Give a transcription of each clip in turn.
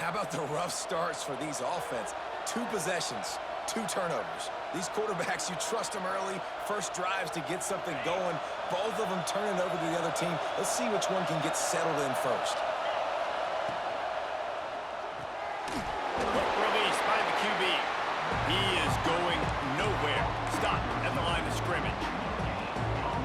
how about the rough starts for these offense? 2 possessions, 2 turnovers. These quarterbacks, you trust them early, first drives to get something going. Both of them turning over to the other team. Let's see which one can get settled in first. Quick release by the QB. He is going nowhere. Stop at the line of scrimmage.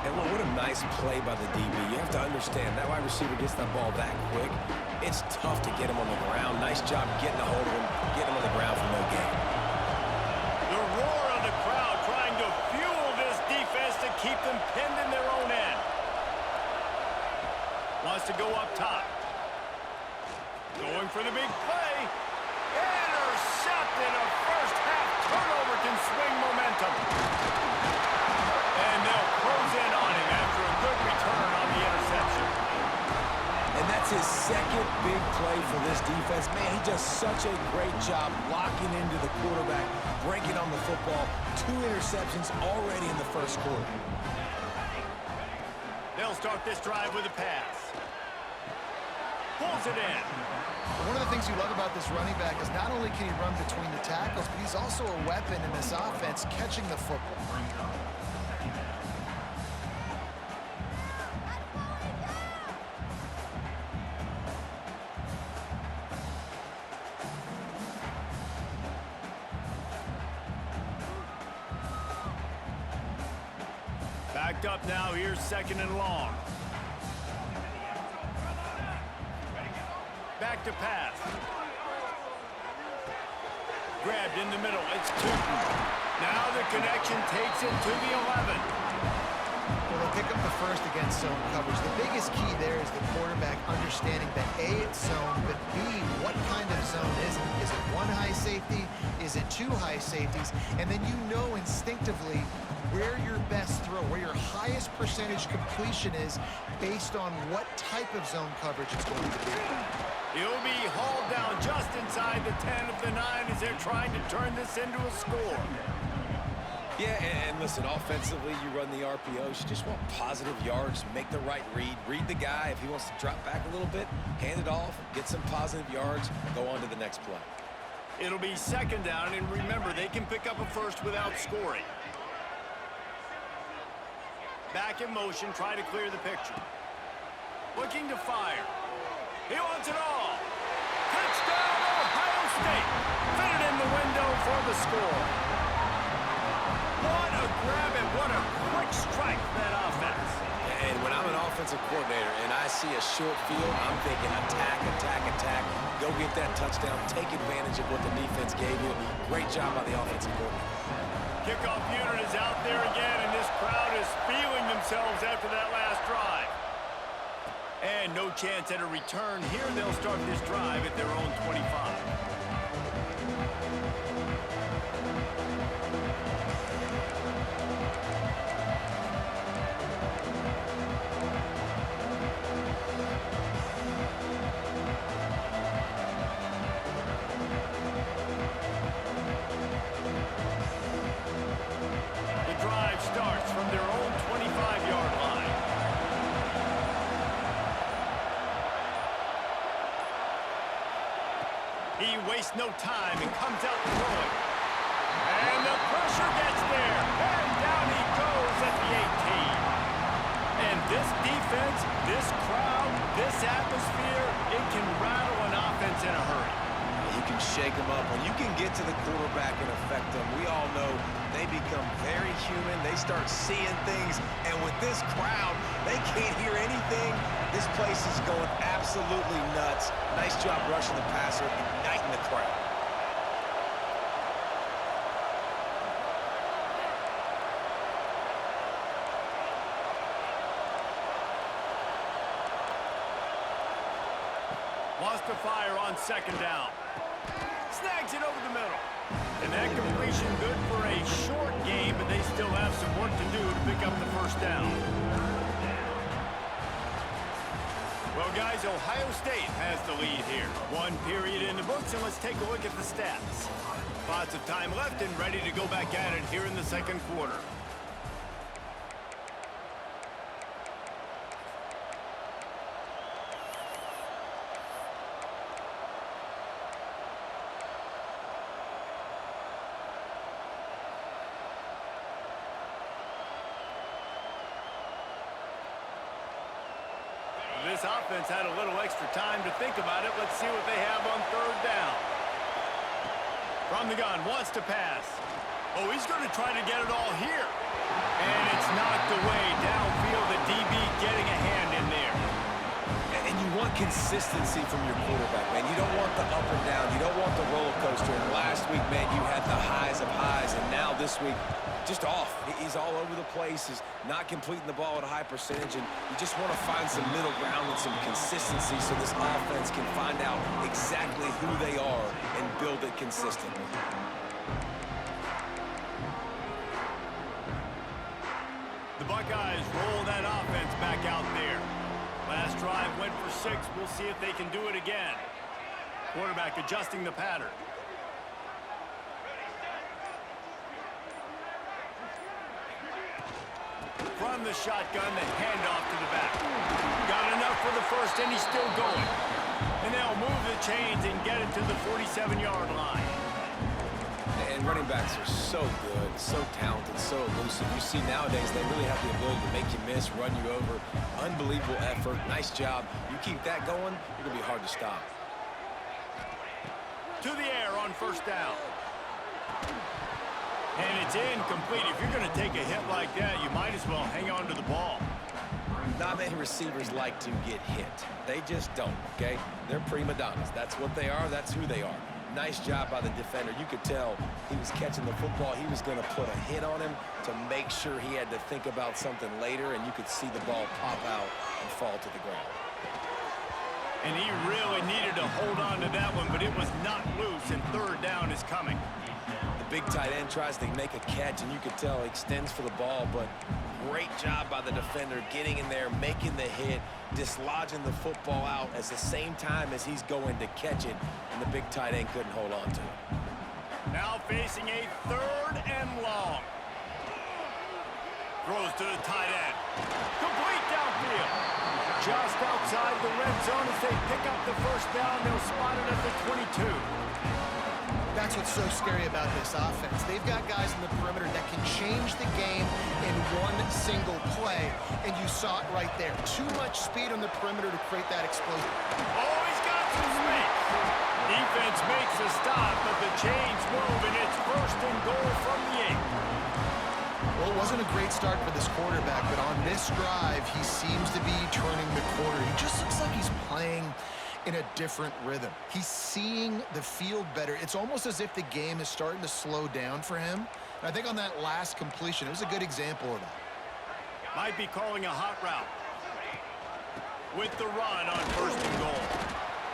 And what a nice play by the DB. You have to understand, that wide receiver gets that ball that quick. It's tough to get him on the ground. Nice job getting a hold of him, getting him on the ground for no gain. The roar of the crowd trying to fuel this defense to keep them pinned in their own end. Wants to go up top. Going for the big play. Intercepted. A first half turnover can swing momentum. And they'll close in on him after a good return on the interception. And that's his second big play for this defense. Man, he does such a great job locking into the quarterback, breaking on the football. 2 interceptions already in the first quarter. They'll start this drive with a pass. Pulls it in. One of the things you love about this running back is not only can he run between the tackles, but he's also a weapon in this offense catching the football. Backed up now, here's 2nd and long. Back to pass. Grabbed in the middle, it's Tootin. Now the connection takes it to the 11. Well, they pick up the first against zone coverage. The biggest key there is the quarterback understanding that A, it's zone, but B, what kind of zone is it? Is it 1 high safety? Is it 2 high safeties? And then you know instinctively where your best throw, where your highest percentage completion is based on what type of zone coverage it's going to be. He'll be hauled down just inside the 10 of the 9 as they're trying to turn this into a score. Yeah, and listen, offensively, you run the RPOs. You just want positive yards, make the right read the guy. If he wants to drop back a little bit, hand it off, get some positive yards, go on to the next play. It'll be 2nd down, and remember, they can pick up a first without scoring. Back in motion, try to clear the picture. Looking to fire. He wants it all. Touchdown, Ohio State. Fit it in the window for the score. What a grab and what a quick strike for that offense. And when I'm an offensive coordinator and I see a short field, I'm thinking attack, attack, attack. Go get that touchdown. Take advantage of what the defense gave you. Great job by the offensive coordinator. Kickoff unit is out there again, and this crowd is feeling themselves after that last drive. And no chance at a return here. They'll start this drive at their own 25. Starts from their own 25-yard line. He wastes no time and comes out throwing. And the pressure gets there. And down he goes at the 18. And this defense, this crowd, this atmosphere, it can rattle an offense in a hurry. You can shake them up. When you can get to the quarterback and affect them, we all know they become very human. They start seeing things. And with this crowd, they can't hear anything. This place is going absolutely nuts. Nice job rushing the passer, igniting the crowd. Wants to fire on 2nd down. Snags it over the middle. And that completion good for a short game, but they still have some work to do to pick up the first down. Well, guys, Ohio State has the lead here. 1 period in the books, and let's take a look at the stats. Lots of time left and ready to go back at it here in the 2nd quarter. this offense had a little extra time to think about it. Let's see what they have on third down. From the gun, wants to pass. Oh, he's going to try to get it all here. And it's knocked away downfield. The DB getting a hand in there. And you want consistency from your quarterback, man. You don't want the up and down. You don't want the roller coaster. And last week, man, you had the highs of highs. And now this week, just off. He's all over the place. He's not completing the ball at a high percentage. And you just want to find some middle ground and some consistency so this offense can find out exactly who they are and build it consistently. The Buckeyes roll that offense back out there. Last drive went for 6. We'll see if they can do it again. Quarterback adjusting the pattern. From the shotgun, the handoff to the back. Got enough for the first, and he's still going. And they'll move the chains and get it to the 47-yard line. And running backs are so good, so talented, so elusive. You see nowadays they really have the ability to make you miss, run you over. Unbelievable effort. Nice job. You keep that going, it'll be hard to stop. To the air on first down. And it's incomplete. If you're going to take a hit like that, you might as well hang on to the ball. Not many receivers like to get hit. They just don't, okay? They're prima donnas. That's what they are. That's who they are. Nice job by the defender. You could tell he was catching the football. He was going to put a hit on him to make sure he had to think about something later, and you could see the ball pop out and fall to the ground. And he really needed to hold on to that one, but it was not loose, and third down is coming. The big tight end tries to make a catch, and you could tell he extends for the ball, but great job by the defender getting in there, making the hit, dislodging the football out at the same time as he's going to catch it, and the big tight end couldn't hold on to it. Now facing a third and long. Throws to the tight end. Complete downfield. Just outside the red zone as they pick up the first down. They'll spot it at the 22. That's what's so scary about this offense. They've got guys in the perimeter that can change the game in one single play, and you saw it right there. Too much speed on the perimeter to create that explosion. Oh, he's got some space. Defense makes a stop, but the chains move, and it's first and goal from the 8. Well, it wasn't a great start for this quarterback, but on this drive, he seems to be turning the corner. He just looks like he's playing in a different rhythm. He's seeing the field better. It's almost as if the game is starting to slow down for him. And I think on that last completion, it was a good example of that. Might be calling a hot route. With the run on first and goal.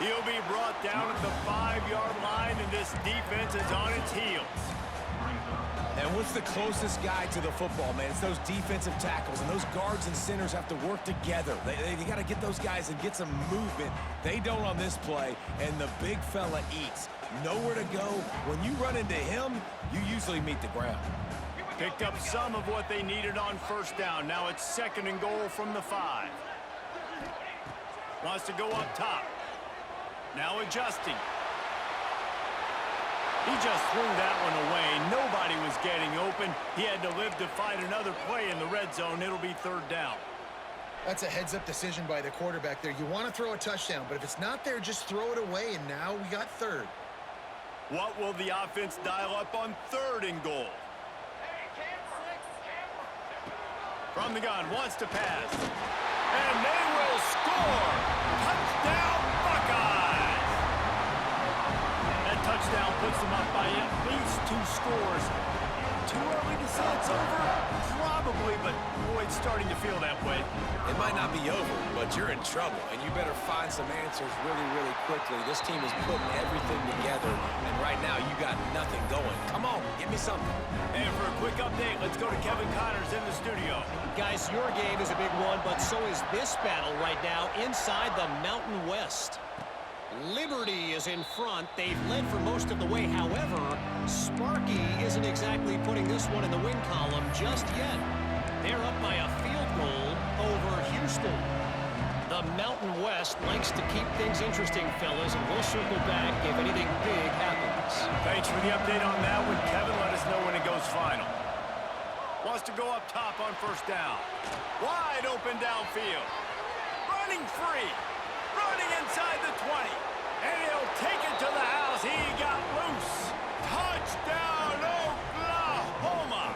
He'll be brought down at the 5-yard line, and this defense is on its heels. And what's the closest guy to the football, man? It's those defensive tackles, and those guards and centers have to work together. They got to get those guys and get some movement. They don't on this play, and the big fella eats. Nowhere to go. When you run into him, you usually meet the ground. Picked up some of what they needed on first down. Now it's second and goal from the 5. Wants to go up top. Now adjusting. He just threw that one away. Nobody was getting open. He had to live to find another play in the red zone. It'll be third down. That's a heads-up decision by the quarterback there. You want to throw a touchdown, but if it's not there, just throw it away, and now we got third. What will the offense dial up on third and goal? From the gun, wants to pass. And they will score! Touchdown, Buckeyes! That touchdown puts them up by at least 2 scores. Too early to say it's over? Probably, but boy, it's starting to feel that way. It might not be over, but you're in trouble, and you better find some answers really, really quickly. This team is putting everything together, and right now you got nothing going. Come on, give me something. And for a quick update, let's go to Kevin Connors in the studio. Guys, your game is a big one, but so is this battle right now inside the Mountain West. Liberty is in front. They've led for most of the way. However, Sparky isn't exactly putting this one in the win column just yet. They're up by a field goal over Houston. The Mountain West likes to keep things interesting, fellas, and we'll circle back if anything big happens. Thanks for the update on that one, Kevin. Let us know when it goes final. Wants to go up top on first down. Wide open downfield. running free, running inside the 20. And he'll take it to the house. He got loose. Touchdown, Oklahoma.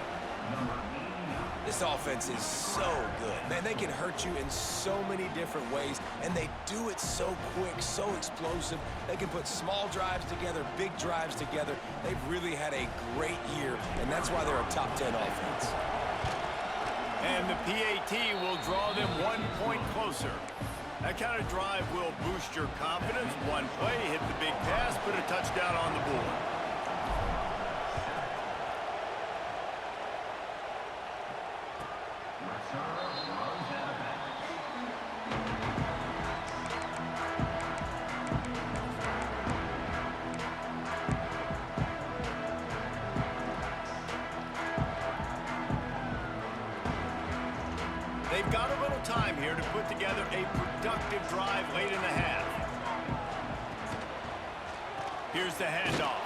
This offense is so good. Man, they can hurt you in so many different ways, and they do it so quick, so explosive. They can put small drives together, big drives together. They've really had a great year, and that's why they're a top 10 offense. And the PAT will draw them 1 point closer. That kind of drive will boost your confidence. One play, hit the big pass, put a touchdown on the board. They've got a little time here to put together a productive drive late in the half. Here's the handoff.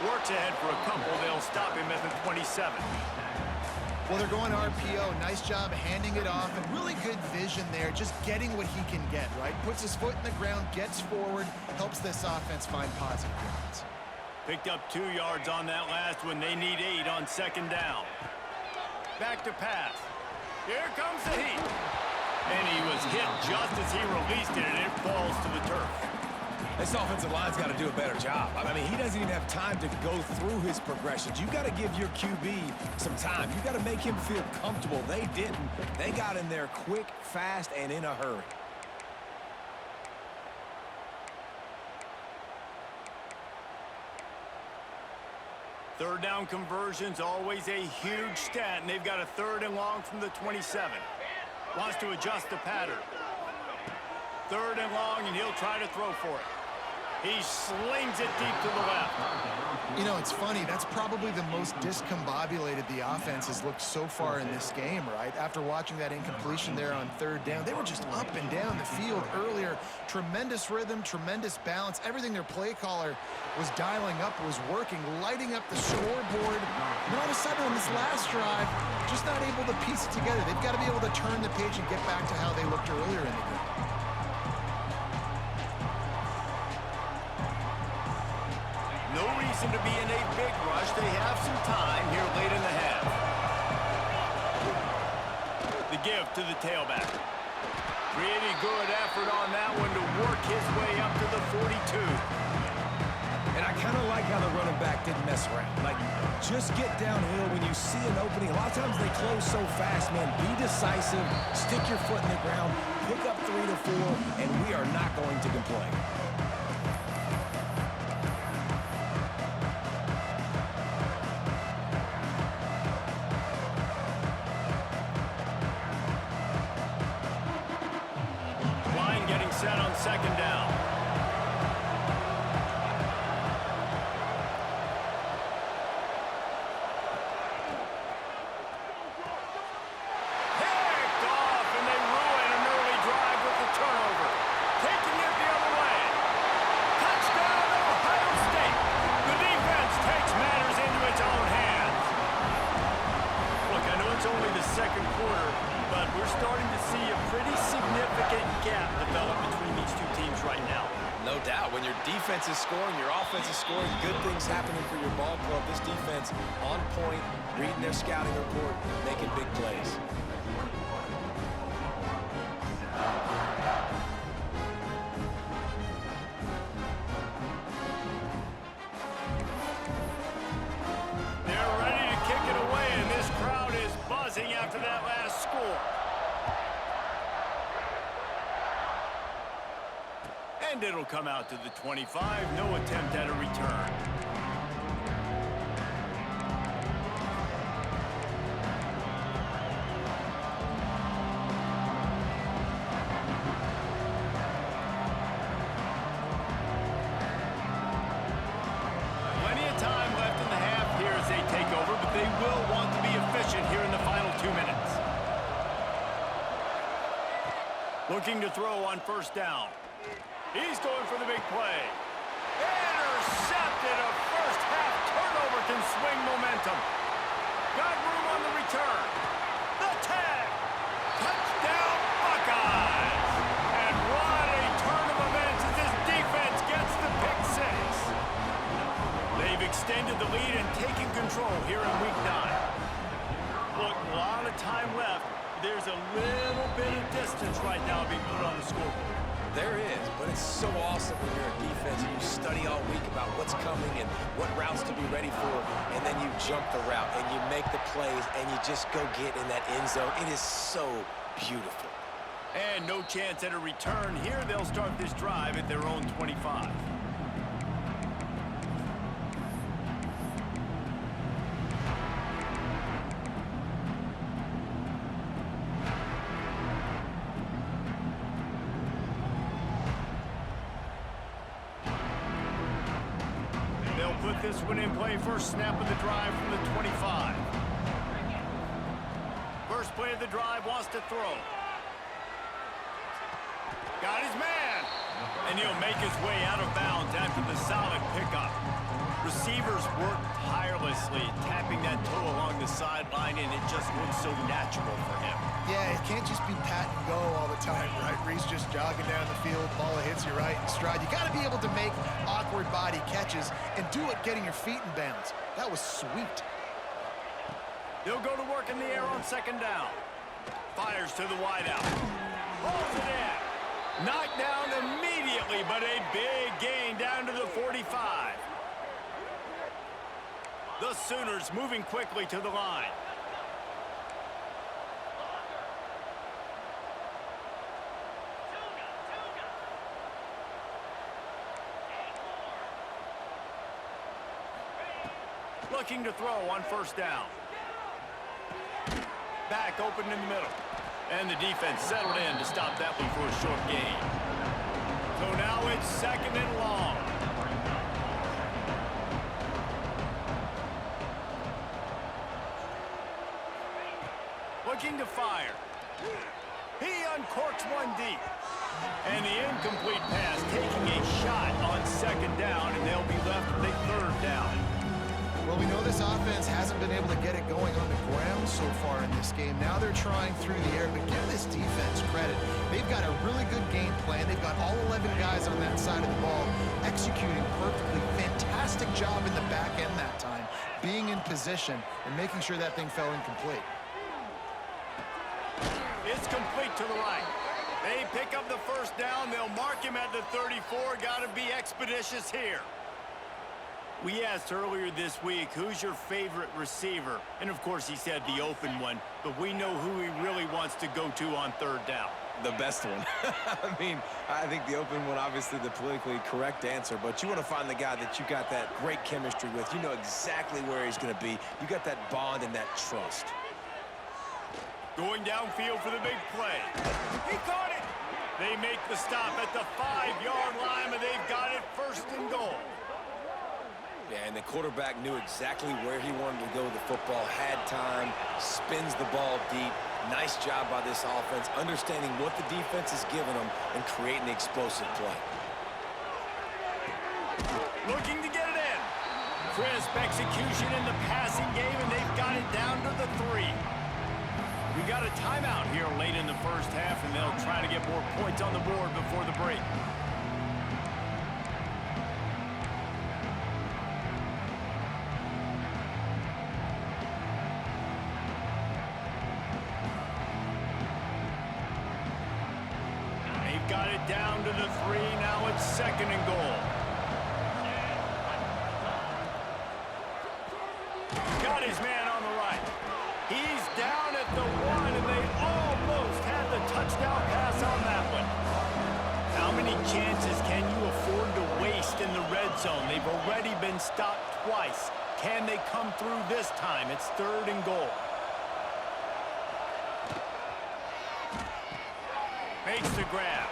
Works ahead for a couple. They'll stop him at the 27. Well, they're going RPO. Nice job handing it off, and really good vision there, just getting what he can get, right? Puts his foot in the ground, gets forward, helps this offense find positive yards. Picked up 2 yards on that last one. They need 8 on second down. Back to pass. Here comes the heat. And he was hit just as he released it, and it falls to the turf. This offensive line's got to do a better job. I mean, he doesn't even have time to go through his progressions. You got to give your QB some time. You got to make him feel comfortable. They didn't. They got in there quick, fast, and in a hurry. Third down conversion's always a huge stat, and they've got a 3rd and long from the 27. Wants to adjust the pattern. 3rd and long, and he'll try to throw for it. He slings it deep to the left. You know, it's funny. That's probably the most discombobulated the offense has looked so far in this game, right? After watching that incompletion there on 3rd down, they were just up and down the field earlier. Tremendous rhythm, tremendous balance. Everything their play caller was dialing up was working, lighting up the scoreboard. And all of a sudden on this last drive, just not able to piece it together. They've got to be able to turn the page and get back to how they looked earlier in the game. No reason to be in a big rush. They have some time here late in the half. The give to the tailback. Pretty good effort on that one to work his way up to the 42. And I kind of like how the running back didn't mess around. Like, just get downhill when you see an opening. A lot of times they close so fast, man. Be decisive, stick your foot in the ground, pick up 3 to 4, and we are not going to complain. Set on second down. Picked off, and they ruin an early drive with the turnover. Taking it the other way. Touchdown, Ohio State. The defense takes matters into its own hands. Look, I know it's only the second quarter, but we're starting to see a pretty significant gap develop between these two teams right now. No doubt. When your defense is scoring, your offense is scoring, good things happening for your ball club. This defense on point, reading their scouting report, making big plays. They're ready to kick it away, and this crowd is buzzing after that last score. And it'll come out to the 25. No attempt at a return. Plenty of time left in the half here as they take over, but they will want to be efficient here in the final 2 minutes. Looking to throw on 1st down. He's going for the big play. Intercepted. A first half turnover can swing momentum. Got room on the return. The tag. Touchdown Buckeyes. there's a little bit of distance right now being put on the scoreboard. There is, but it's so awesome when you're a defense and you study all week about what's coming and what routes to be ready for, and then you jump the route and you make the plays and you just go get in that end zone. It is so beautiful. And no chance at a return here. They'll start this drive at their own 25. They'll put this one in play. First snap of the drive from the 25. First play of the drive, wants to throw. Got his man. And he'll make his way out of bounds after the solid pickup. Receivers work tirelessly, tapping that toe along the sideline, and it just looks so natural for him. Yeah, it can't just be pat and go all the time, right? Reese just jogging down the field, ball hits you right in stride. You got to be able to make awkward body catches and do it getting your feet in bounds. That was sweet. They'll go to work in the air on second down. Fires to the wideout. Pulls it in. Knocked down immediately, but a big gain down to the 45. The Sooners moving quickly to the line. Looking to throw on first down. Back open in the middle. And the defense settled in to stop that one for a short gain. So now it's second and long. Looking to fire. He uncorks one deep. And the incomplete pass taking a shot on second down, and they'll be left with a third down. Well, we know this offense hasn't been able to get it going on the ground so far in this game. Now they're trying through the air, but give this defense credit. They've got a really good game plan. They've got all 11 guys on that side of the ball executing perfectly. Fantastic job in the back end that time, being in position and making sure that thing fell incomplete. It's complete to the right. They pick up the first down. They'll mark him at the 34. Got to be expeditious here. We asked earlier this week, who's your favorite receiver? And, of course, he said the open one, but we know who he really wants to go to on third down. The best one. I mean, I think the open one, obviously the politically correct answer, but you want to find the guy that you got that great chemistry with. You know exactly where he's going to be. You got that bond and that trust. Going downfield for the big play. He caught it. They make the stop at the 5-yard line, and they've got it first and goal. Yeah, and the quarterback knew exactly where he wanted to go with the football, had time, spins the ball deep. Nice job by this offense, understanding what the defense is giving them and creating the explosive play. Looking to get it in. Crisp execution in the passing game, and they've got it down to the 3. We got a timeout here late in the first half, and they'll try to get more points on the board before the break. Got it down to the 3. Now it's second and goal. Got his man on the right. He's down at the 1, and they almost had the touchdown pass on that one. How many chances can you afford to waste in the red zone? They've already been stopped twice. Can they come through this time? It's third and goal. Makes the grab.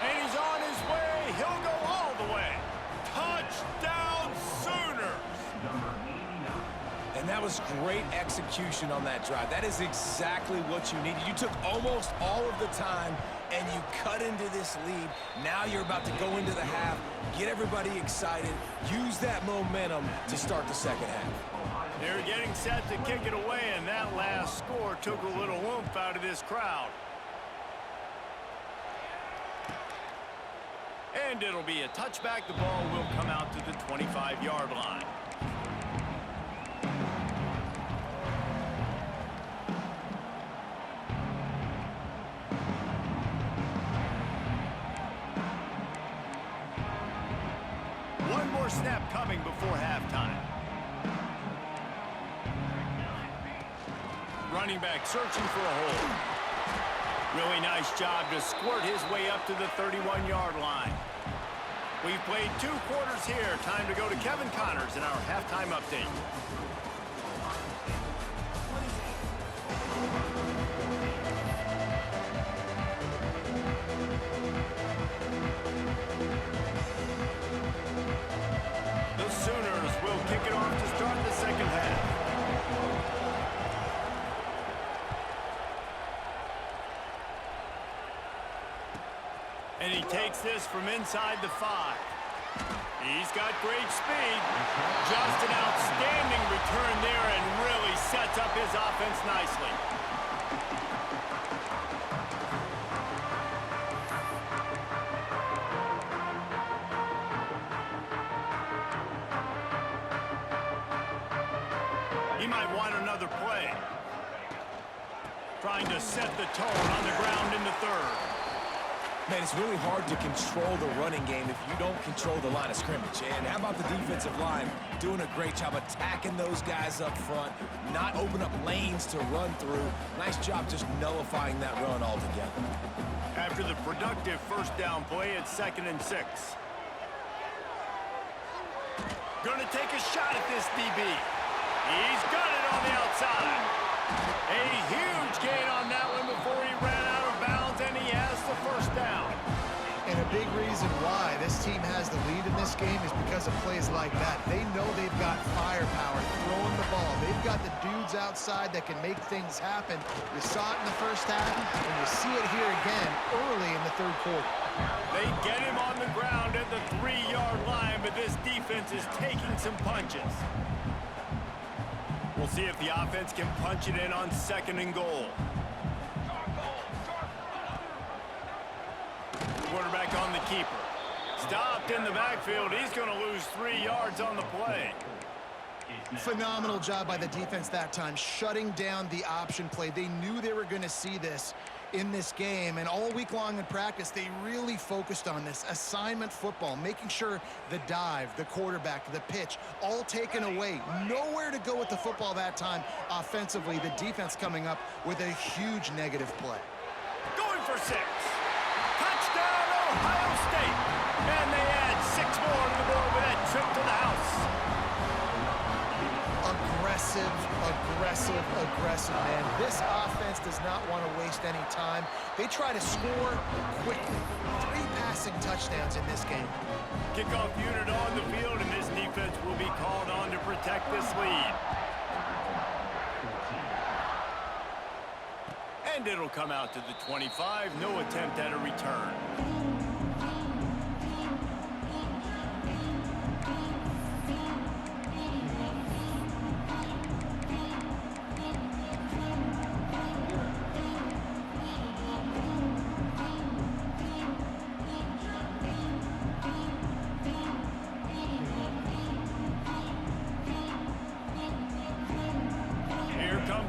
And he's on his way. He'll go all the way. Touchdown Sooners! And that was great execution on that drive. That is exactly what you needed. You took almost all of the time, and you cut into this lead. Now you're about to go into the half, get everybody excited, use that momentum to start the second half. They're getting set to kick it away, and that last score took a little oomph out of this crowd. And it'll be a touchback. The ball will come out to the 25-yard line. more snap coming before halftime. Running back searching for a hole. Really nice job to squirt his way up to the 31-yard line. We've played 2 quarters here. Time to go to Kevin Connors in our halftime update. The Sooners will kick it off to start the second half. And he takes this from inside the 5. He's got great speed. Just an outstanding return there and really sets up his offense nicely. He might want another play. Trying to set the tone on the ground in the 3rd. Man, it's really hard to control the running game if you don't control the line of scrimmage. And how about the defensive line doing a great job attacking those guys up front, not open up lanes to run through. Nice job just nullifying that run altogether. After the productive first down play, it's 2nd and 6. Gonna take a shot at this DB. He's got it on the outside. A huge gain on that one before he ran out of bounds, and he has the first down. And a big reason why this team has the lead in this game is because of plays like that. They know they've got firepower throwing the ball. They've got the dudes outside that can make things happen. You saw it in the first half, and you see it here again early in the 3rd quarter. They get him on the ground at the 3-yard line, but this defense is taking some punches. We'll see if the offense can punch it in on 2nd and goal. Quarterback on the keeper. Stopped in the backfield. He's going to lose 3 yards on the play. Phenomenal job by the defense that time, shutting down the option play. They knew they were going to see this in this game, and all week long in practice, they really focused on this assignment football, making sure the dive, the quarterback, the pitch, all taken away. Nowhere to go with the football that time offensively. The defense coming up with a huge negative play. Going for 6. Touchdown, Ohio State. And they add 6 more to the board with that trip to the house. Aggressive, man. This offense does not want to waste any time. They try to score quickly. 3 passing touchdowns in this game. Kickoff unit on the field, and this defense will be called on to protect this lead. And it'll come out to the 25. No attempt at a return.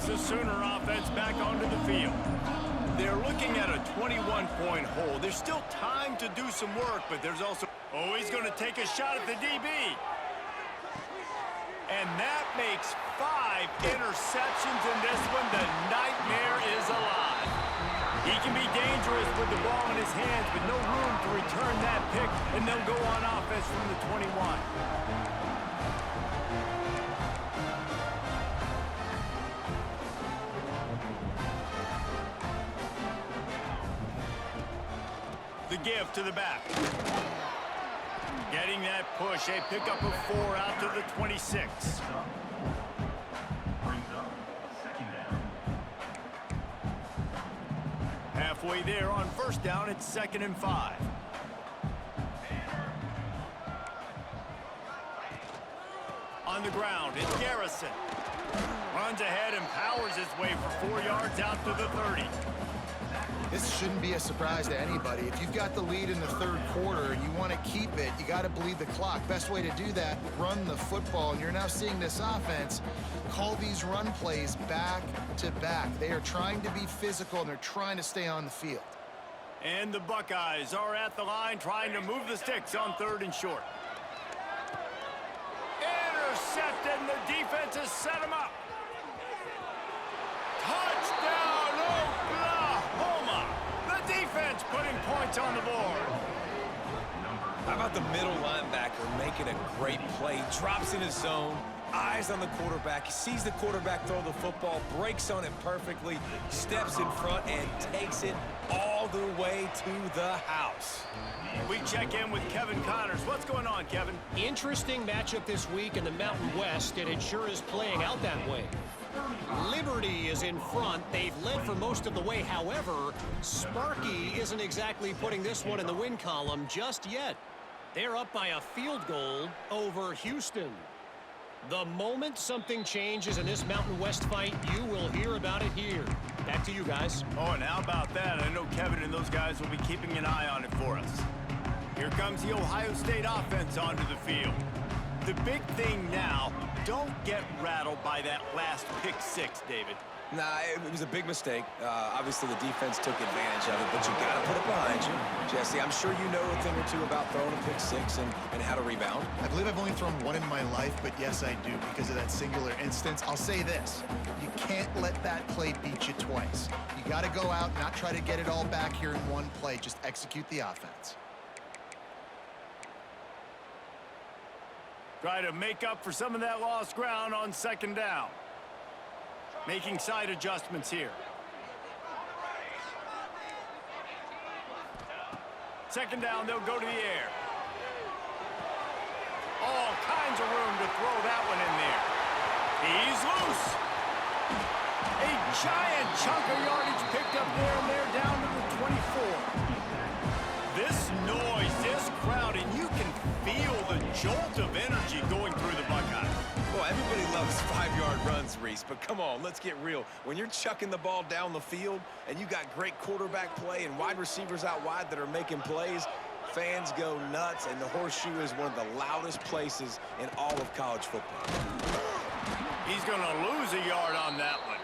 The Sooner offense back onto the field. They're looking at a 21-point hole. There's still time to do some work, but there's also... Oh, he's going to take a shot at the DB. And that makes 5 interceptions in this one. The nightmare is alive. He can be dangerous with the ball in his hands, but no room to return that pick, and they'll go on offense from the 21. The give to the back. Getting that push, a pickup of 4 out to the 26. Halfway there on first down, it's 2nd and 5. On the ground, it's Garrison. Runs ahead and powers his way for 4 yards out to the 30. This shouldn't be a surprise to anybody. If you've got the lead in the 3rd quarter and you want to keep it, you got to bleed the clock. Best way to do that, run the football. And you're now seeing this offense call these run plays back to back. They are trying to be physical, and they're trying to stay on the field. And the Buckeyes are at the line trying to move the sticks on 3rd and short. intercepted, and the defense has set him up. Touchdown, Oklahoma! The defense putting points on the board. How about the middle linebacker making a great play? Drops in his zone, eyes on the quarterback. He sees the quarterback throw the football, breaks on it perfectly, steps in front, and takes it all the way to the house. We check in with Kevin Connors. What's going on, Kevin? Interesting matchup this week in the Mountain West, and it sure is playing out that way. Liberty is in front. They've led for most of the way. However, Sparky isn't exactly putting this one in the win column just yet. They're up by a field goal over Houston. The moment something changes in this Mountain West fight, you will hear about it here. Back to you guys. Oh, and how about that? I know Kevin and those guys will be keeping an eye on it for us. Here comes the Ohio State offense onto the field. The big thing now, don't get rattled by that last pick six, David. Nah, it was a big mistake. Obviously, the defense took advantage of it, but you got to put it behind you. Jesse, I'm sure you know a thing or two about throwing a pick six and how to rebound. I believe I've only thrown one in my life, but yes, I do because of that singular instance. I'll say this. You can't let that play beat you twice. You got to go out, not try to get it all back here in one play. Just execute the offense. Try to make up for some of that lost ground on second down. Making side adjustments here. Second down, they'll go to the air. All kinds of room to throw that one in there. He's loose. A giant chunk of yardage picked up there, and they're down to the 24. This noise, this crowd, and you can feel the jolt of energy going through the Buckeyes. Well, everybody loves 5-yard runs, Reese, but come on, let's get real. When you're chucking the ball down the field and you got great quarterback play and wide receivers out wide that are making plays, fans go nuts, and the Horseshoe is one of the loudest places in all of college football. He's going to lose a yard on that one.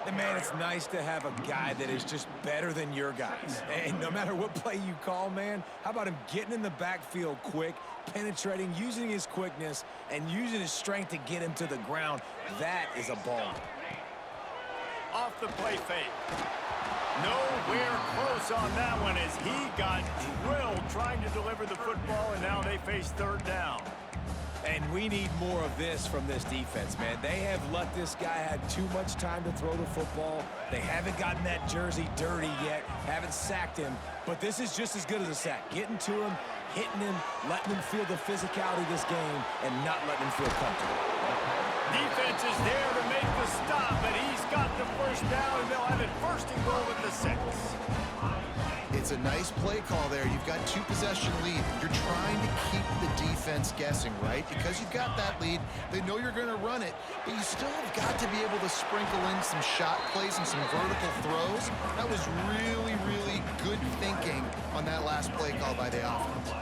And, man, it's nice to have a guy that is just better than your guys. And no matter what play you call, man, how about him getting in the backfield quick, penetrating, using his quickness, and using his strength to get him to the ground? That is a ball. Off the play fake. Nowhere close on that one as he got drilled trying to deliver the football, and now they face third down. And we need more of this from this defense, man. They have let this guy have too much time to throw the football. They haven't gotten that jersey dirty yet, haven't sacked him. But this is just as good as a sack. Getting to him, hitting him, letting him feel the physicality of this game, and not letting him feel comfortable. Defense is there to make the stop, but he's got the first down, and they'll have it first and goal at the 6. It's a nice play call there. You've got 2-possession lead. You're trying to keep the defense guessing, right? Because you've got that lead, they know you're going to run it, but you still have got to be able to sprinkle in some shot plays and some vertical throws. That was really, really good thinking on that last play call by the offense.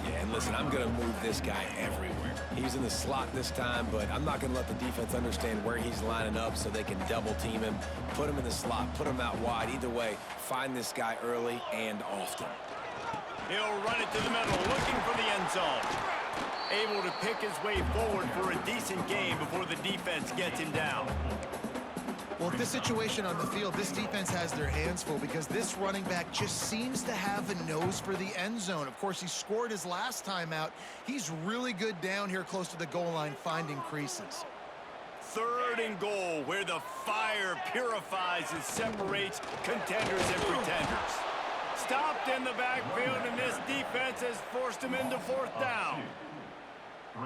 Yeah, and listen, I'm going to move this guy everywhere. He's in the slot this time, but I'm not going to let the defense understand where he's lining up so they can double team him, put him in the slot, put him out wide. Either way, find this guy early and often. He'll run it to the middle, looking for the end zone. Able to pick his way forward for a decent game before the defense gets him down. Well, at this situation on the field, this defense has their hands full because this running back just seems to have a nose for the end zone. Of course, he scored his last time out. He's really good down here close to the goal line, finding creases. Third and goal, where the fire purifies and separates contenders and pretenders. Stopped in the backfield, and this defense has forced him into fourth down.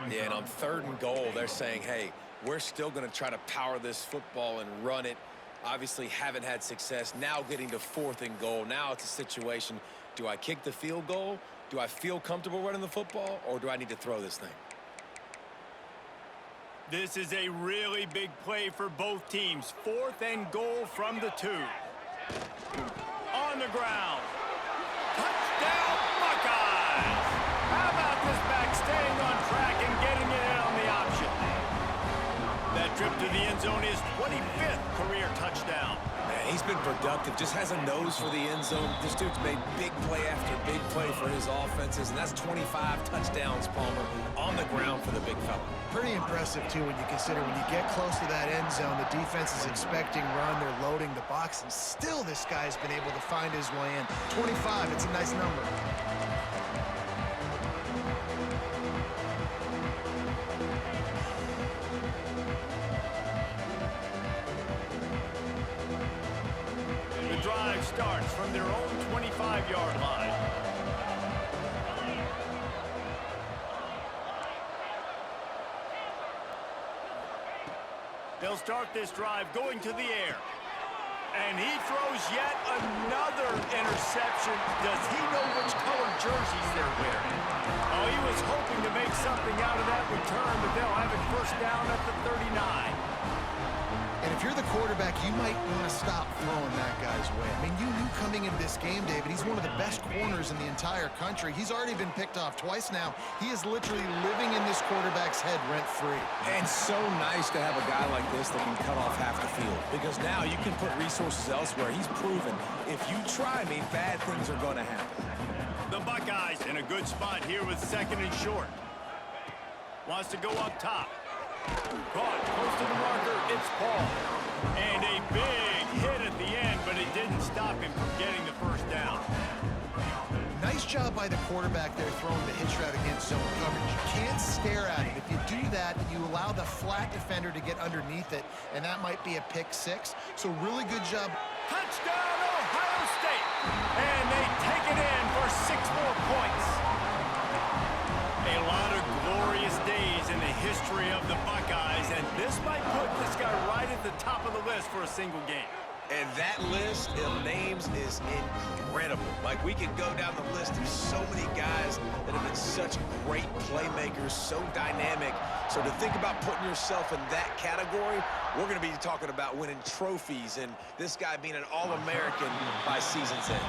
Yeah, and on third and goal, they're saying, hey, we're still going to try to power this football and run it. Obviously haven't had success. Now getting to fourth and goal. Now it's a situation, do I kick the field goal? Do I feel comfortable running the football? Or do I need to throw this thing? This is a really big play for both teams. Fourth and goal from the 2. On the ground. Touchdown, Buckeyes! How about this back staying on track and getting it in on the option? That trip to the end zone, his 25th career touchdown. Man, he's been productive, just has a nose for the end zone. This dude's made big play after big play for his offenses, and that's 25 touchdowns, Palmer, on the ground for the big fella. Pretty impressive, too, when you consider when you get close to that end zone, the defense is expecting run, they're loading the box, and still this guy's been able to find his way in. 25, it's a nice number. The drive starts from their own 25-yard line. They'll start this drive going to the air. And he throws yet another interception. Does he know which color jerseys they're wearing? Oh, he was hoping to make something out of that return, but they'll have it first down at the 39. And if you're the quarterback, you might want to stop throwing that guy's way. I mean, you knew coming into this game, David, he's one of the best corners in the entire country. He's already been picked off twice now. He is literally living in this quarterback's head rent-free. And so nice to have a guy like this that can cut off half the field, because now you can put resources elsewhere. He's proven if you try me, bad things are going to happen. The Buckeyes in a good spot here with 2nd and short. Wants to go up top. Caught close to the marker, it's Paul. And a big hit at the end, but it didn't stop him from getting the first down. Nice job by the quarterback there throwing the hitch route against zone coverage. You can't stare at him. If you do that, you allow the flat defender to get underneath it, and that might be a pick 6. So really good job. Touchdown, Ohio State! And they take it in for 6 more points. A lot of glorious days in the history of the Buckeyes, and this might put this guy right at the top of the list for a single game. And that list of names is incredible. Like, we could go down the list of so many guys that have been such great playmakers, so dynamic. So to think about putting yourself in that category, we're going to be talking about winning trophies and this guy being an All-American by season's end.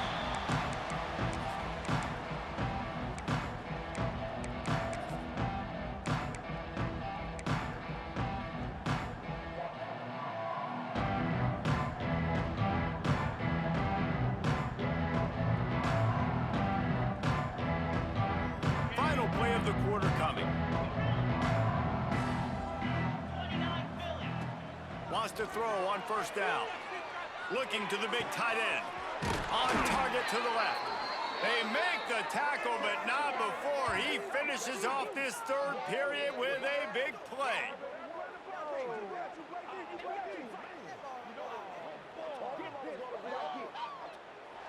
The quarter coming. Wants to throw on first down. Looking to the big tight end. On target to the left. They make the tackle, but not before he finishes off this 3rd period with a big play.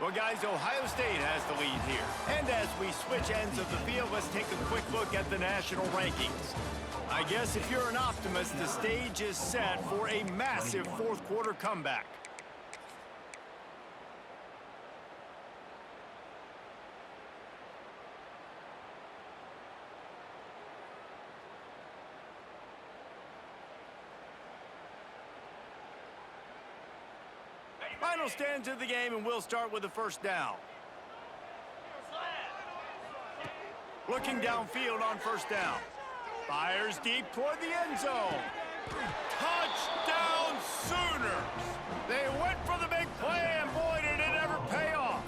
Well, guys, Ohio State has the lead here. And as we switch ends of the field, let's take a quick look at the national rankings. I guess if you're an optimist, the stage is set for a massive 4th quarter comeback. Final stands of the game, and we'll start with the first down. Looking downfield on first down. Fires deep toward the end zone. Touchdown Sooners! They went for the big play, and boy, did it ever pay off.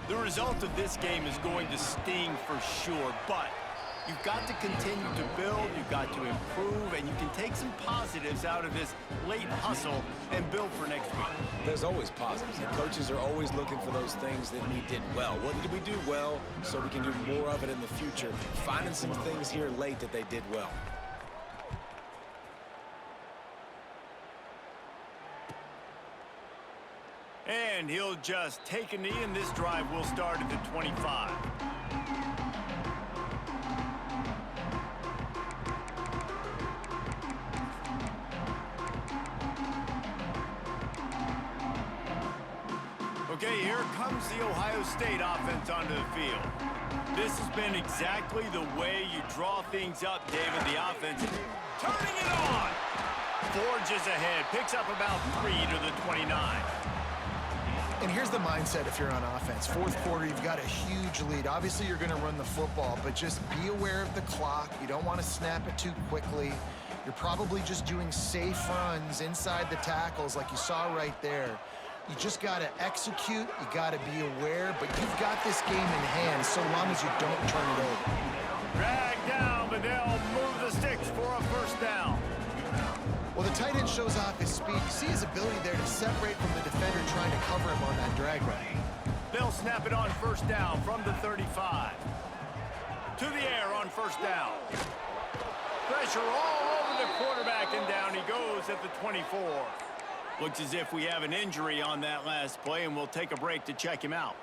The result of this game is going to sting for sure, but you've got to continue to build, you've got to improve, and you can take some positives out of this late hustle and build for next week. There's always positives, and coaches are always looking for those things that we did well. What did we do well so we can do more of it in the future? Finding some things here late that they did well. And he'll just take a knee, and this drive will start at the 25. Okay, here comes the Ohio State offense onto the field. This has been exactly the way you draw things up, David. The offense turning it on. Forges ahead, picks up about 3 to the 29. And here's the mindset if you're on offense. 4th quarter, you've got a huge lead. Obviously, you're going to run the football, but just be aware of the clock. You don't want to snap it too quickly. You're probably just doing safe runs inside the tackles like you saw right there. You just got to execute, you got to be aware, but you've got this game in hand so long as you don't turn it over. Drag down, but they'll move the sticks for a first down. Well, the tight end shows off his speed. You see his ability there to separate from the defender trying to cover him on that drag route. They'll snap it on first down from the 35. To the air on first down. Pressure all over the quarterback, and down he goes at the 24. Looks as if we have an injury on that last play, and we'll take a break to check him out.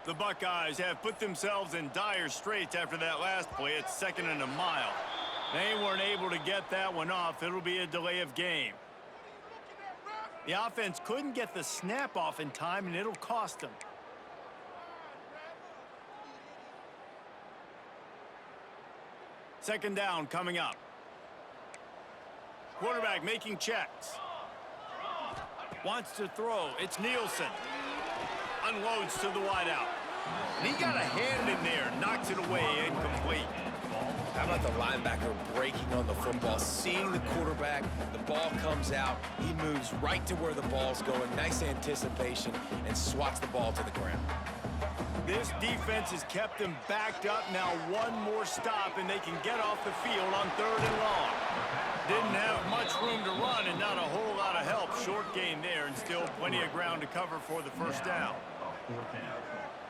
The Buckeyes have put themselves in dire straits after that last play. It's 2nd and a mile. They weren't able to get that one off. It'll be a delay of game. The offense couldn't get the snap off in time, and it'll cost them. Second down coming up. Quarterback making checks. Wants to throw. It's Nielsen. Unloads to the wideout. And he got a hand in there. Knocks it away, incomplete. How about the linebacker breaking on the football, seeing the quarterback, the ball comes out, he moves right to where the ball's going, nice anticipation, and swats the ball to the ground. This defense has kept them backed up. Now one more stop, and they can get off the field on 3rd and long. Didn't have much room to run, and not a whole lot of help. Short gain there, and still plenty of ground to cover for the first down.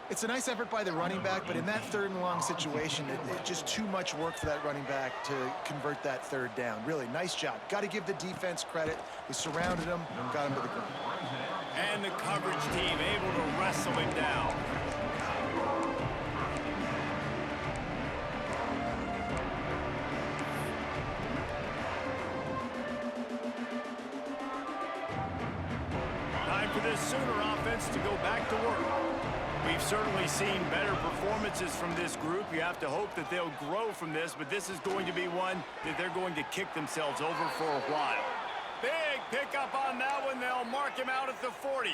It's a nice effort by the running back, but in that 3rd and long situation, it's just too much work for that running back to convert that 3rd down. Really, nice job. Got to give the defense credit. They surrounded him, got him to the ground. And the coverage team able to wrestle him down. Time for this Sooner offense to go back to work. We've certainly seen better performances from this group. You have to hope that they'll grow from this, but this is going to be one that they're going to kick themselves over for a while. Big pickup on that one. They'll mark him out at the 40.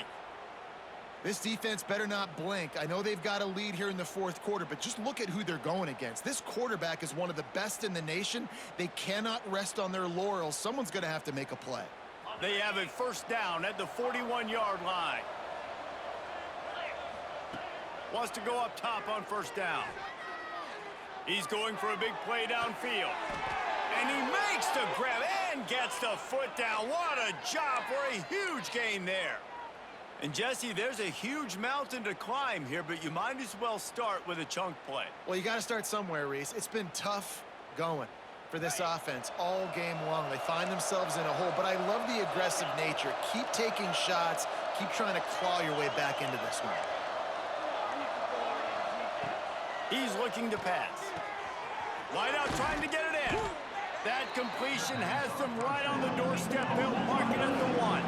This defense better not blink. I know they've got a lead here in the 4th quarter, but just look at who they're going against. This quarterback is one of the best in the nation. They cannot rest on their laurels. Someone's going to have to make a play. They have a first down at the 41-yard line. Wants to go up top on first down. He's going for a big play downfield. And he makes the grab and gets the foot down. What a job for a huge gain there. And Jesse, there's a huge mountain to climb here, but you might as well start with a chunk play. Well, you got to start somewhere, Reese. It's been tough going for this offense all game long. They find themselves in a hole, but I love the aggressive nature. Keep taking shots. Keep trying to claw your way back into this one. He's looking to pass. Wide out trying to get it in. That completion has them right on the doorstep. They'll mark it at the 1.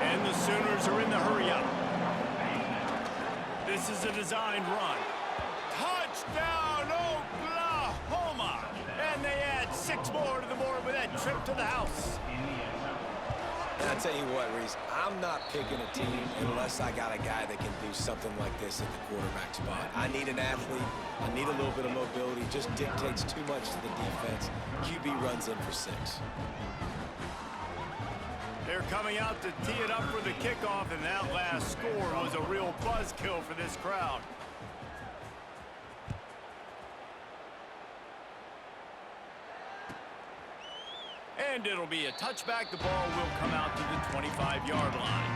And the Sooners are in the hurry-up. This is a designed run. Touchdown, Oklahoma! And they add 6 more to the board with that trip to the house. And I tell you what, Reese, I'm not picking a team unless I got a guy that can do something like this at the quarterback spot. I need an athlete. I need a little bit of mobility. Just dictates too much to the defense. QB runs in for 6. They're coming out to tee it up for the kickoff, and that last score was a real buzzkill for this crowd. And it'll be a touchback. The ball will come out to the 25-yard line.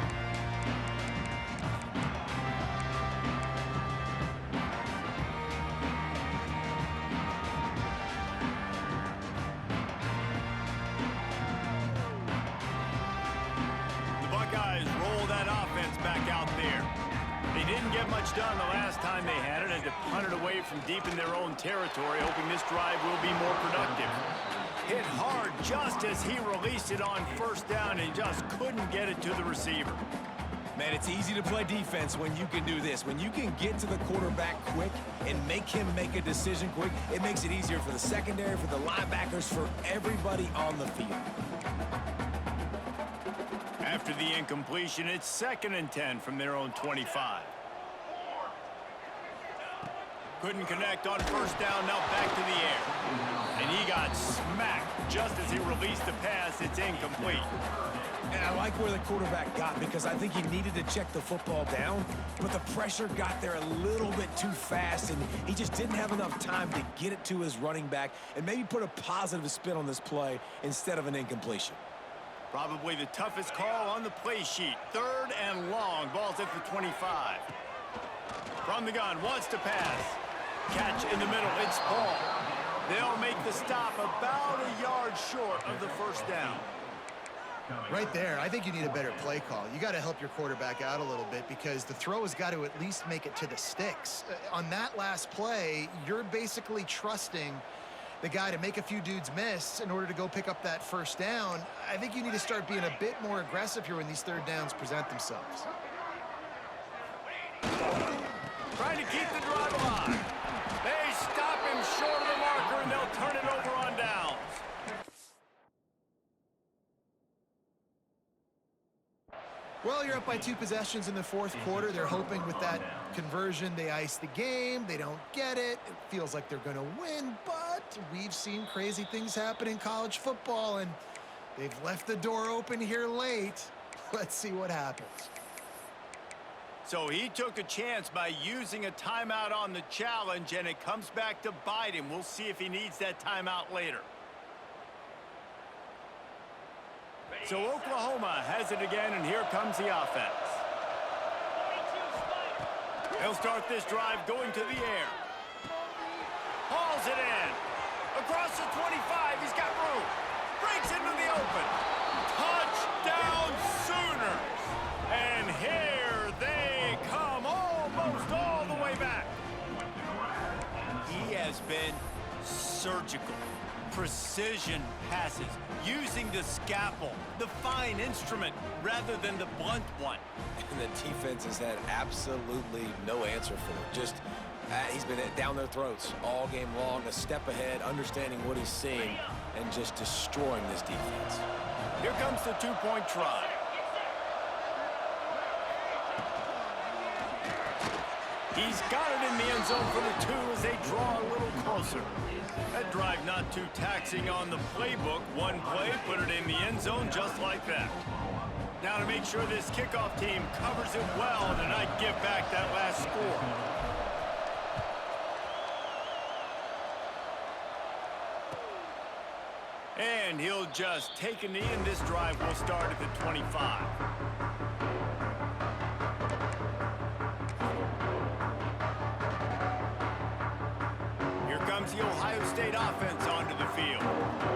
The Buckeyes roll that offense back out there. They didn't get much done the last time they had it, and to punt it away from deep in their own territory, hoping this drive will be more productive. Hit hard just as he released it on first down and just couldn't get it to the receiver. Man, it's easy to play defense when you can do this. When you can get to the quarterback quick and make him make a decision quick, it makes it easier for the secondary, for the linebackers, for everybody on the field. After the incompletion, it's 2nd and 10 from their own 25. Couldn't connect on 1st down, now back to the air. And he got smacked just as he released the pass. It's incomplete. And I like where the quarterback got because I think he needed to check the football down, but the pressure got there a little bit too fast, and he just didn't have enough time to get it to his running back and maybe put a positive spin on this play instead of an incompletion. Probably the toughest call on the play sheet. 3rd and long. Ball's at the 25. From the gun, wants to pass. Catch in the middle. It's Paul. They'll make the stop about a yard short of the 1st down. Right there, I think you need a better play call. You got to help your quarterback out a little bit because the throw has got to at least make it to the sticks. On that last play, you're basically trusting the guy to make a few dudes miss in order to go pick up that 1st down. I think you need to start being a bit more aggressive here when these 3rd downs present themselves. Trying to keep the drive alive. They stop him short of the marker, and they'll turn it over on downs. Well, you're up by 2 possessions in the 4th quarter. They're hoping with that conversion they ice the game. They don't get it. It feels like they're going to win, but we've seen crazy things happen in college football, and they've left the door open here late. Let's see what happens. So he took a chance by using a timeout on the challenge, and it comes back to bite him. We'll see if he needs that timeout later. So Oklahoma has it again, and here comes the offense. They'll start this drive going to the air. Hauls it in. Across the 25, he's got room. Breaks into the open. Touchdown Sooners. And here they come almost all the way back. He has been surgical. Precision passes, using the scalpel, the fine instrument, rather than the blunt one. And the defense has had absolutely no answer for him. Just, he's been down their throats all game long, a step ahead, understanding what he's seeing, and just destroying this defense. Here comes the 2-point try. He's got it in the end zone for the 2 as they draw a little closer. That drive not too taxing on the playbook. One play, put it in the end zone just like that. Now to make sure this kickoff team covers it well to not give back that last score. And he'll just take a knee, and this drive will start at the 25. The Ohio State offense onto the field.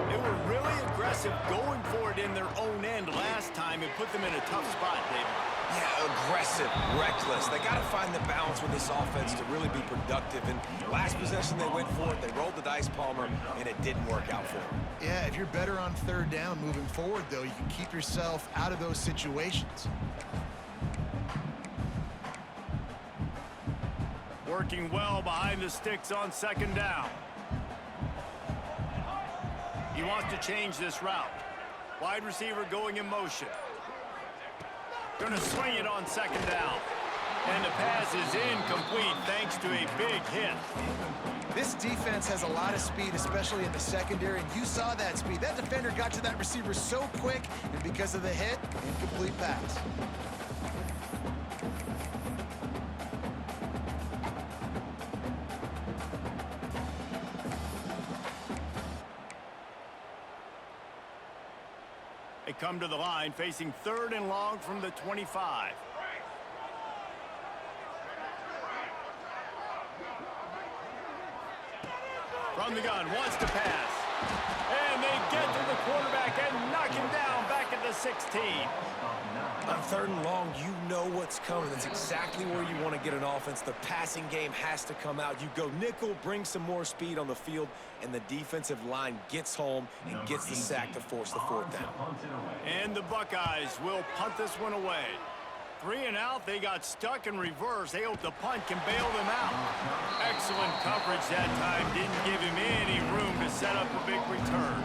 They were really aggressive going for it in their own end last time. It put them in a tough spot, David. Yeah, aggressive, reckless. They got to find the balance with this offense to really be productive. And last possession they went for it. They rolled the dice, Palmer, and it didn't work out for them. Yeah, if you're better on 3rd down moving forward, though, you can keep yourself out of those situations. Working well behind the sticks on 2nd down. He wants to change this route. Wide receiver going in motion. Going to swing it on 2nd down. And the pass is incomplete thanks to a big hit. This defense has a lot of speed, especially in the secondary, and you saw that speed. That defender got to that receiver so quick, and because of the hit, incomplete pass. They come to the line facing 3rd and long from the 25. From the gun, wants to pass. And they get to the quarterback and knock him down back at the 16. On 3rd and long, you know what's coming. That's exactly where you want to get an offense. The passing game has to come out. You go nickel, bring some more speed on the field, and the defensive line gets home and gets the sack to force the 4th down. And the Buckeyes will punt this one away. 3 and out, they got stuck in reverse. They hope the punt can bail them out. Excellent coverage that time. Didn't give him any room to set up a big return.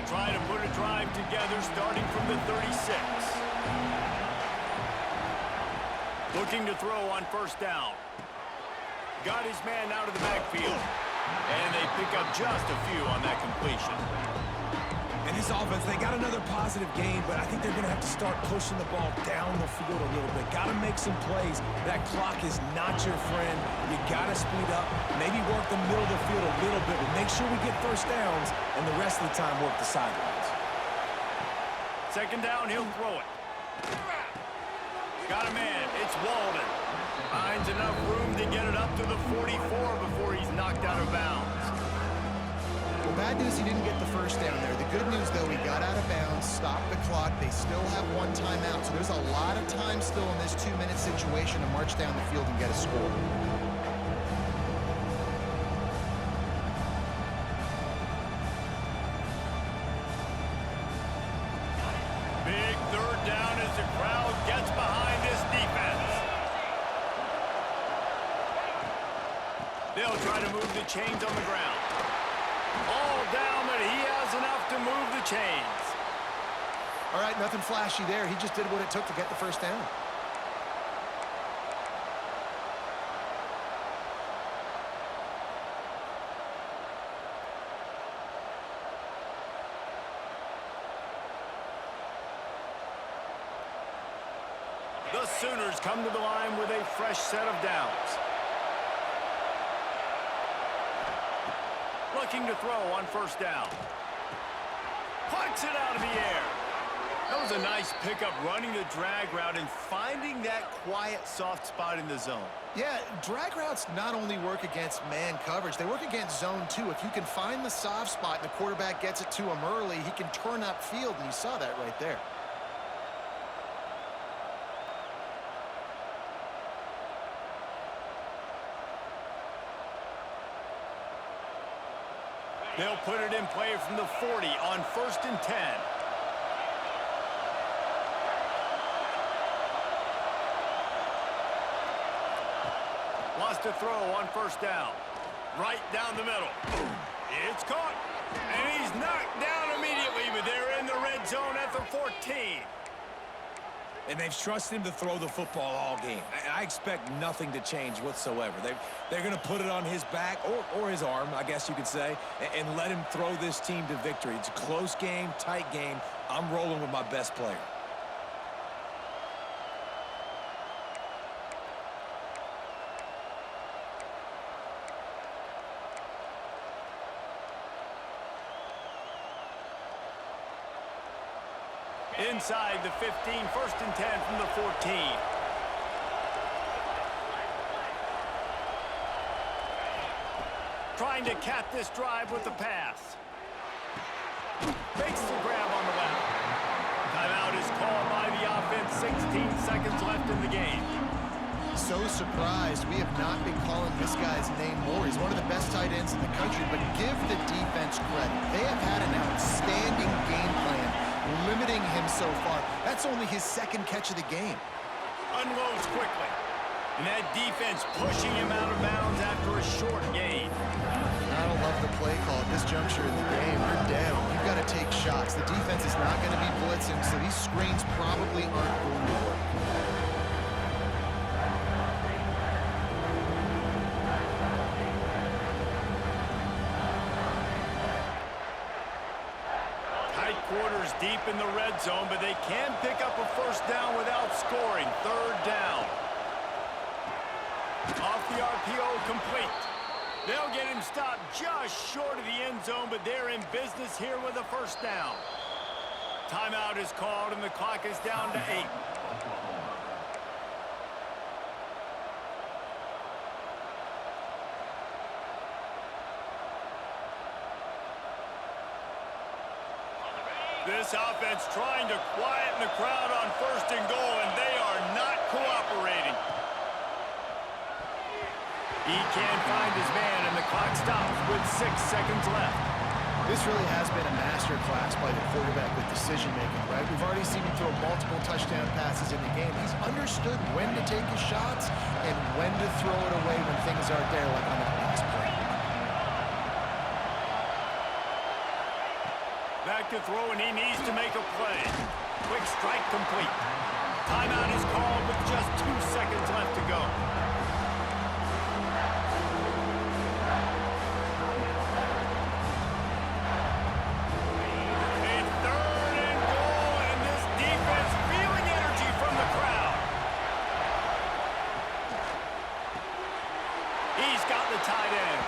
Try to put a drive together starting from the 36. Looking to throw on first down. Got his man out of the backfield. And they pick up just a few on that completion. And this offense, they got another positive game, but I think they're going to have to start pushing the ball down the field a little bit. Got to make some plays. That clock is not your friend. You got to speed up, maybe work the middle of the field a little bit, but make sure we get first downs, and the rest of the time work the sidelines. Second down, he'll throw it. Got a man. It's Walden. Finds enough room to get it up to the 44 before he's knocked out of bounds. Well, bad news, he didn't get the first down there. The good news, though, he got out of bounds, stopped the clock. They still have one timeout, so there's a lot of time still in this 2-minute situation to march down the field and get a score. Big third down as the crowd gets behind this defense. They'll try to move the chains on the ground. All down, but he has enough to move the chains. All right, nothing flashy there. He just did what it took to get the first down. The Sooners come to the line with a fresh set of downs. Looking to throw on first down. Punts it out of the air. That was a nice pickup, running the drag route and finding that quiet, soft spot in the zone. Yeah, drag routes not only work against man coverage, they work against zone too. If you can find the soft spot and the quarterback gets it to him early, he can turn upfield, and you saw that right there. They'll put it in play from the 40 on 1st and 10. Wants to throw on first down. Right down the middle. It's caught. And he's knocked down immediately, but they're in the red zone at the 14. And they've trusted him to throw the football all game. I expect nothing to change whatsoever. They're going to put it on his back, or his arm, I guess you could say, and let him throw this team to victory. It's a close game, tight game. I'm rolling with my best player. Inside the 15, 1st and 10 from the 14. Trying to cap this drive with the pass. Makes the grab on the left. Timeout is called by the offense. 16 seconds left in the game. So surprised we have not been calling this guy's name more. He's one of the best tight ends in the country, but give the defense credit. They have had an outstanding game plan, limiting him so far. That's only his second catch of the game. Unloads quickly. And that defense pushing him out of bounds after a short gain. I don't love the play call at this juncture in the game. You're down. You've got to take shots. The defense is not going to be blitzing, so these screens probably aren't going to work. Quarters deep in the red zone, but they can pick up a first down without scoring. 3rd down. Off the RPO, complete. They'll get him stopped just short of the end zone, but they're in business here with a first down. Timeout is called, and the clock is down to 8. This offense trying to quieten the crowd on 1st and goal, and they are not cooperating. He can't find his man, and the clock stops with 6 seconds left. This really has been a master class by the quarterback with decision-making, right? We've already seen him throw multiple touchdown passes in the game. He's understood when to take his shots and when to throw it away when things aren't there, like on that last play. Back to throw, and he needs to make a play. Quick strike complete. Timeout is called with just 2 seconds left to go. A 3rd and goal, and this defense feeling energy from the crowd. He's got the tight end.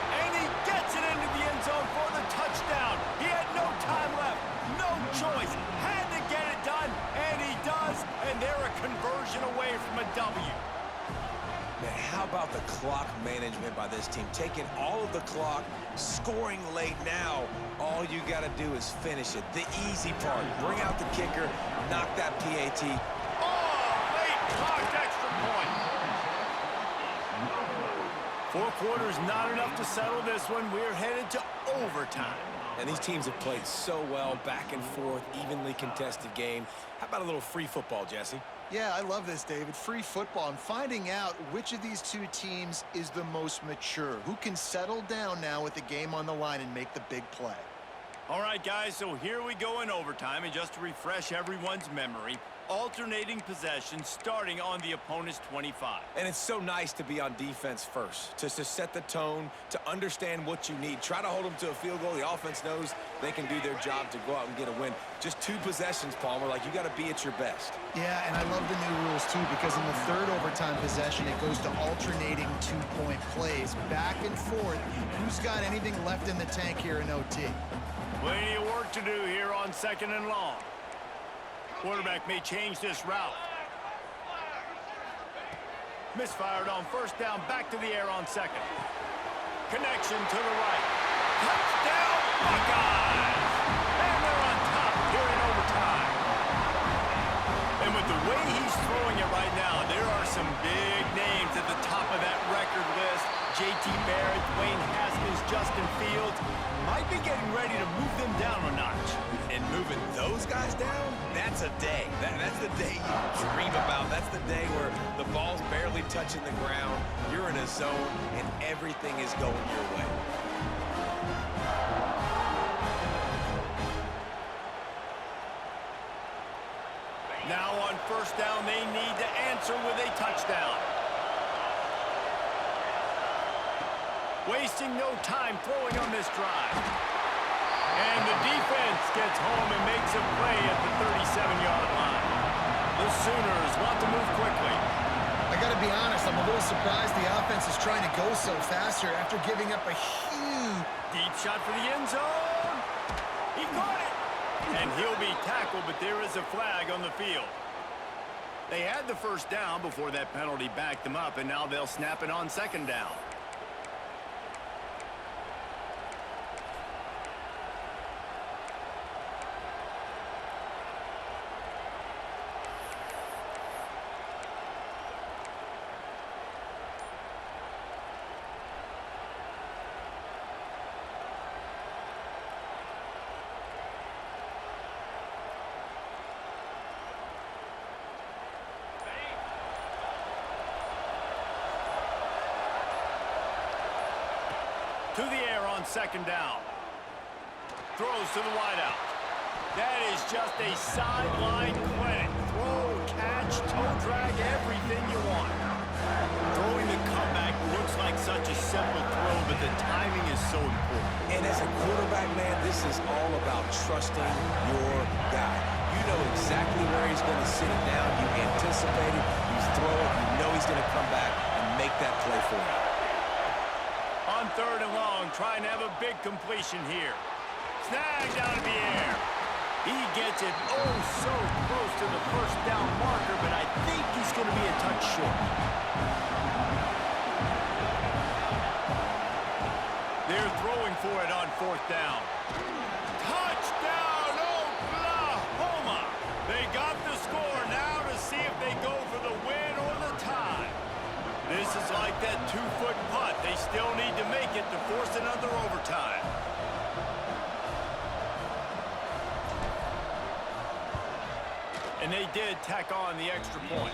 And he gets it into the end zone for the touchdown. He had no time left, no choice, had to get it done, and he does, and they're a conversion away from a W. Man, how about the clock management by this team? Taking all of the clock, scoring late now. All you got to do is finish it. The easy part. Bring out the kicker, knock that PAT. Oh, late clocked extra point. 4 quarters not enough to settle this one. We're headed to overtime. And these teams have played so well, back and forth, evenly contested game. How about a little free football, Jesse? Yeah, I love this, David. Free football. I'm finding out which of these two teams is the most mature, who can settle down now with the game on the line and make the big play. All right, guys, so here we go in overtime, and just to refresh everyone's memory, alternating possession starting on the opponent's 25. And it's so nice to be on defense first, to set the tone, to understand what you need. Try to hold them to a field goal. The offense knows they can do their job to go out and get a win. Just 2 possessions, Palmer. Like, you got to be at your best. Yeah, and I love the new rules, too, because in the 3rd overtime possession, it goes to alternating 2-point plays, back and forth. Who's got anything left in the tank here in OT? Plenty of work to do here on 2nd and long. Quarterback may change this route. Misfired on 1st down, back to the air on 2nd. Connection to the right. Touchdown, Buckeyes! And they're on top here in overtime. And with the way he's throwing it right now, there are some big names at the top of that record list. J.T. Barrett, Dwayne Haskins, Justin Fields might be getting ready to move them down a notch. And moving those guys down, that's a day. That's the day you dream about. That's the day where the ball's barely touching the ground, you're in a zone, and everything is going your way. Now on 1st down, they need to answer with a touchdown. Wasting no time throwing on this drive. And the defense gets home and makes a play at the 37-yard line. The Sooners want to move quickly. I got to be honest, I'm a little surprised the offense is trying to go so fast here after giving up a huge... Deep shot for the end zone. He caught it. And he'll be tackled, but there is a flag on the field. They had the 1st down before that penalty backed them up, and now they'll snap it on 2nd down. To the air on 2nd down. Throws to the wideout. That is just a sideline clinic. Throw, catch, toe drag, everything you want. Throwing the comeback looks like such a simple throw, but the timing is so important. And as a quarterback, man, this is all about trusting your guy. You know exactly where he's going to sit it down. You anticipate it. You throw it. You know he's going to come back and make that play for you. On 3rd and long, trying to have a big completion here. Snagged out of the air. He gets it oh so close to the 1st down marker, but I think he's going to be a touch short. They're throwing for it on 4th down. Touchdown, This is like that 2-foot putt. They still need to make it to force another overtime. And they did tack on the extra point.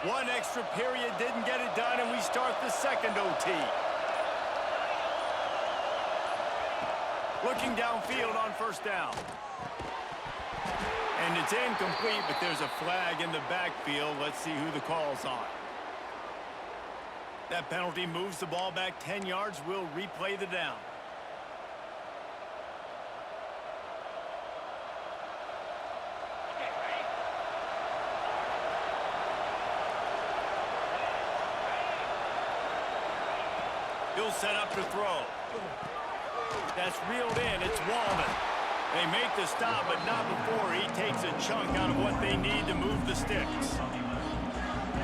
One extra period didn't get it done, and we start the second OT. Looking downfield on first down. And it's incomplete, but there's a flag in the backfield. Let's see who the call's on. That penalty moves the ball back 10 yards. We'll replay the down. He'll set up to throw. That's reeled in. It's Wallman. They make the stop, but not before he takes a chunk out of what they need to move the sticks.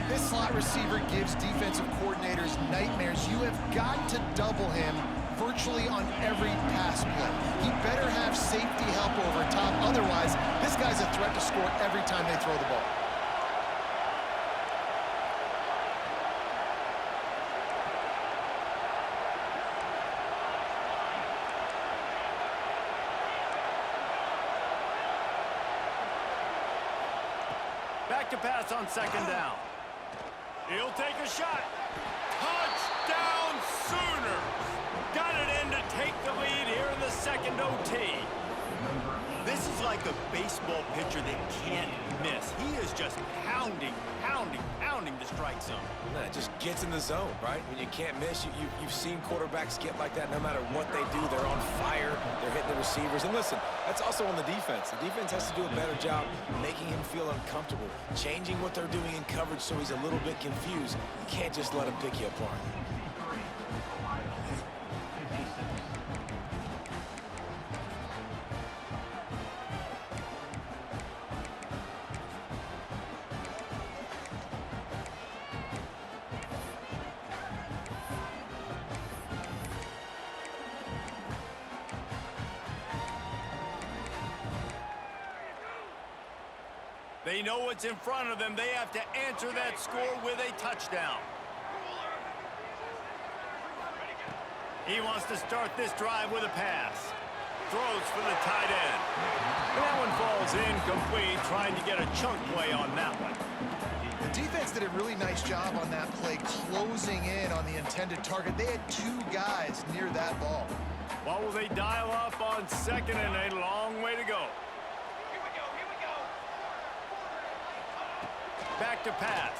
This slot receiver gives defensive coordinators nightmares. You have got to double him virtually on every pass play. He better have safety help over top. Otherwise, this guy's a threat to score every time they throw the ball. Back to pass on second down. He'll take a shot. Touchdown Sooners! Got it in to take the lead here in the second OT. This is like a baseball pitcher that can't miss. He is just pounding the strike zone. Yeah, it just gets in the zone, right? When you can't miss, you've seen quarterbacks get like that no matter what they do. They're on fire. They're hitting the receivers. And listen, that's also on the defense. The defense has to do a better job making him feel uncomfortable, changing what they're doing in coverage so he's a little bit confused. You can't just let him pick you apart. They know what's in front of them. They have to answer that score with a touchdown. He wants to start this drive with a pass. Throws for the tight end. And that one falls incomplete, trying to get a chunk play on that one. The defense did a really nice job on that play, closing in on the intended target. They had two guys near that ball. What will they dial up on second and a long way to go? Back to pass.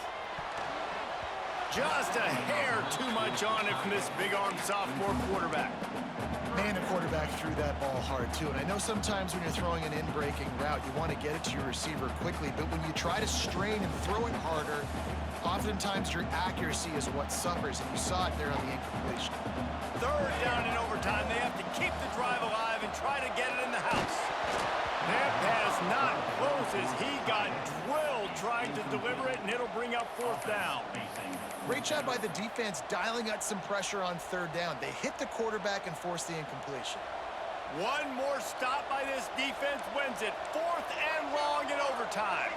Just a hair too much on it from this big-armed sophomore quarterback. Man, the quarterback threw that ball hard, too. And I know sometimes when you're throwing an in-breaking route, you want to get it to your receiver quickly. But when you try to strain and throw it harder, oftentimes your accuracy is what suffers. And you saw it there on the incompletion. Third down in overtime. They have to keep the drive alive and try to get it in the house. That pass not close as he got drilled trying to deliver it, and it'll bring up fourth down. Great job by the defense dialing up some pressure on third down. They hit the quarterback and forced the incompletion. One more stop by this defense wins it. Fourth and long in overtime.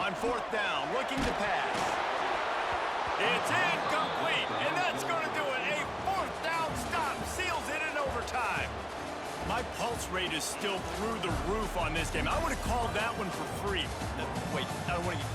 On fourth down, looking to pass. It's incomplete, and that's going to do it. A fourth down stop seals it in overtime. My pulse rate is still through the roof on this game. I would have called that one for free. Wait, I don't want to get